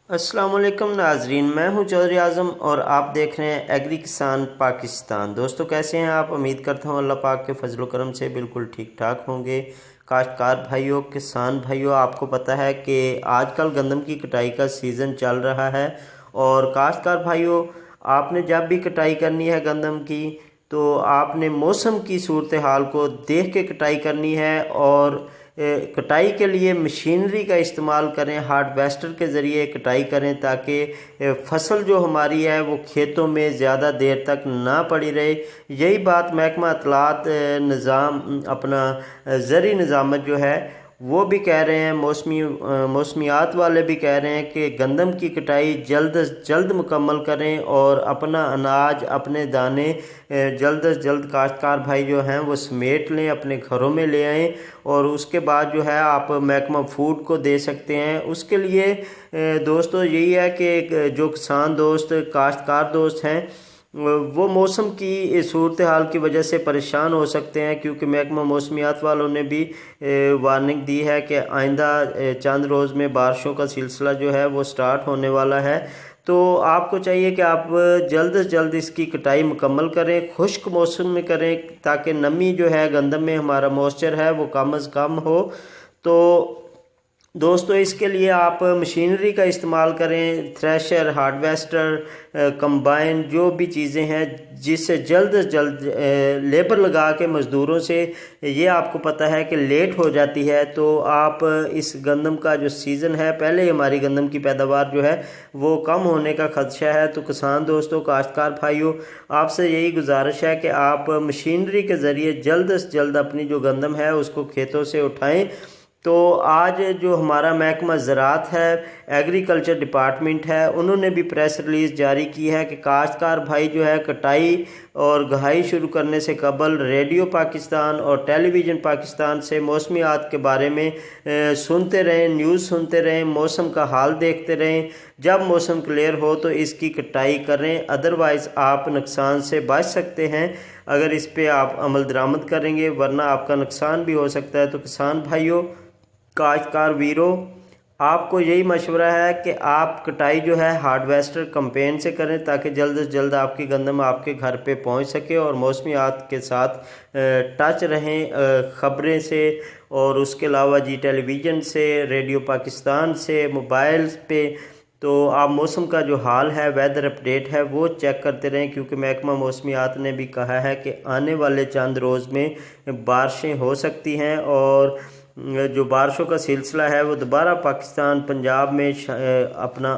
अस्सलाम वालेकुम नाजरीन, मैं हूं चौधरी आज़म और आप देख रहे हैं एग्री किसान पाकिस्तान। दोस्तों कैसे हैं आप? उम्मीद करता हूं अल्लाह पाक के फजल करम से बिल्कुल ठीक ठाक होंगे। काश्तकार भाइयों, किसान भाइयों, आपको पता है कि आजकल गंदम की कटाई का सीज़न चल रहा है और काश्तकार भाइयों, आपने जब भी कटाई करनी है गंदम की तो आपने मौसम की सूरत हाल को देख के कटाई करनी है और कटाई के लिए मशीनरी का इस्तेमाल करें, हार्वेस्टर के ज़रिए कटाई करें ताकि फसल जो हमारी है वो खेतों में ज़्यादा देर तक ना पड़ी रहे। यही बात महकमा इत्तलात निज़ाम अपना ज़री निज़ामत जो है वो भी कह रहे हैं, मौसमियात वाले भी कह रहे हैं कि गंदम की कटाई जल्द अज जल्द मुकम्मल करें और अपना अनाज, अपने दाने जल्द अज जल्द काश्तकार भाई जो हैं वो समेट लें, अपने घरों में ले आएँ और उसके बाद जो है आप महकमा फूड को दे सकते हैं। उसके लिए दोस्तों यही है कि जो किसान दोस्त, काश्तकार दोस्त हैं वो मौसम की सूरत हाल की वजह से परेशान हो सकते हैं, क्योंकि महकमा मौसमियात वालों ने भी वार्निंग दी है कि आइंदा चंद रोज़ में बारिशों का सिलसिला जो है वो स्टार्ट होने वाला है। तो आपको चाहिए कि आप जल्द से जल्द इसकी कटाई मुकम्मल करें, खुश्क मौसम में करें ताकि नमी जो है गंदम में हमारा मॉइस्चर है वो कम अज़ कम हो। तो दोस्तों इसके लिए आप मशीनरी का इस्तेमाल करें, थ्रेशर, हार्वेस्टर, कंबाइन, जो भी चीज़ें हैं जिससे जल्द से जल्द लेबर लगा के मज़दूरों से, ये आपको पता है कि लेट हो जाती है। तो आप इस गंदम का जो सीज़न है, पहले ही हमारी गंदम की पैदावार जो है वो कम होने का खदशा है। तो किसान दोस्तों, काश्तकार भाइयों, आपसे यही गुजारिश है कि आप मशीनरी के ज़रिए जल्द से जल्द अपनी जो गंदम है उसको खेतों से उठाएँ। तो आज जो हमारा महकमा ज़राअत है, एग्रीकल्चर डिपार्टमेंट है, उन्होंने भी प्रेस रिलीज़ जारी की है कि काश्तकार भाई जो है कटाई और गहाई शुरू करने से कबल रेडियो पाकिस्तान और टेलीविज़न पाकिस्तान से मौसमियात के बारे में सुनते रहें, न्यूज़ सुनते रहें, मौसम का हाल देखते रहें। जब मौसम क्लियर हो तो इसकी कटाई करें, अदरवाइज़ आप नुकसान से बच सकते हैं अगर इस पे आप अमल दरामद करेंगे, वरना आपका नुकसान भी हो सकता है। तो किसान भाइयों, काश्तकार वीरों, आपको यही मशवरा है कि आप कटाई जो है हार्वेस्टर कंपेन से करें ताकि जल्द से जल्द आपकी गंदम आपके घर पे पहुंच सके और मौसमियात के साथ टच रहें, ख़बरें से और उसके अलावा जी टेलीविज़न से, रेडियो पाकिस्तान से, मोबाइल पे। तो आप मौसम का जो हाल है, वेदर अपडेट है, वो चेक करते रहें, क्योंकि महकमा मौसमियात ने भी कहा है कि आने वाले चंद रोज़ में बारिशें हो सकती हैं और जो बारिशों का सिलसिला है वो दोबारा पाकिस्तान, पंजाब में अपना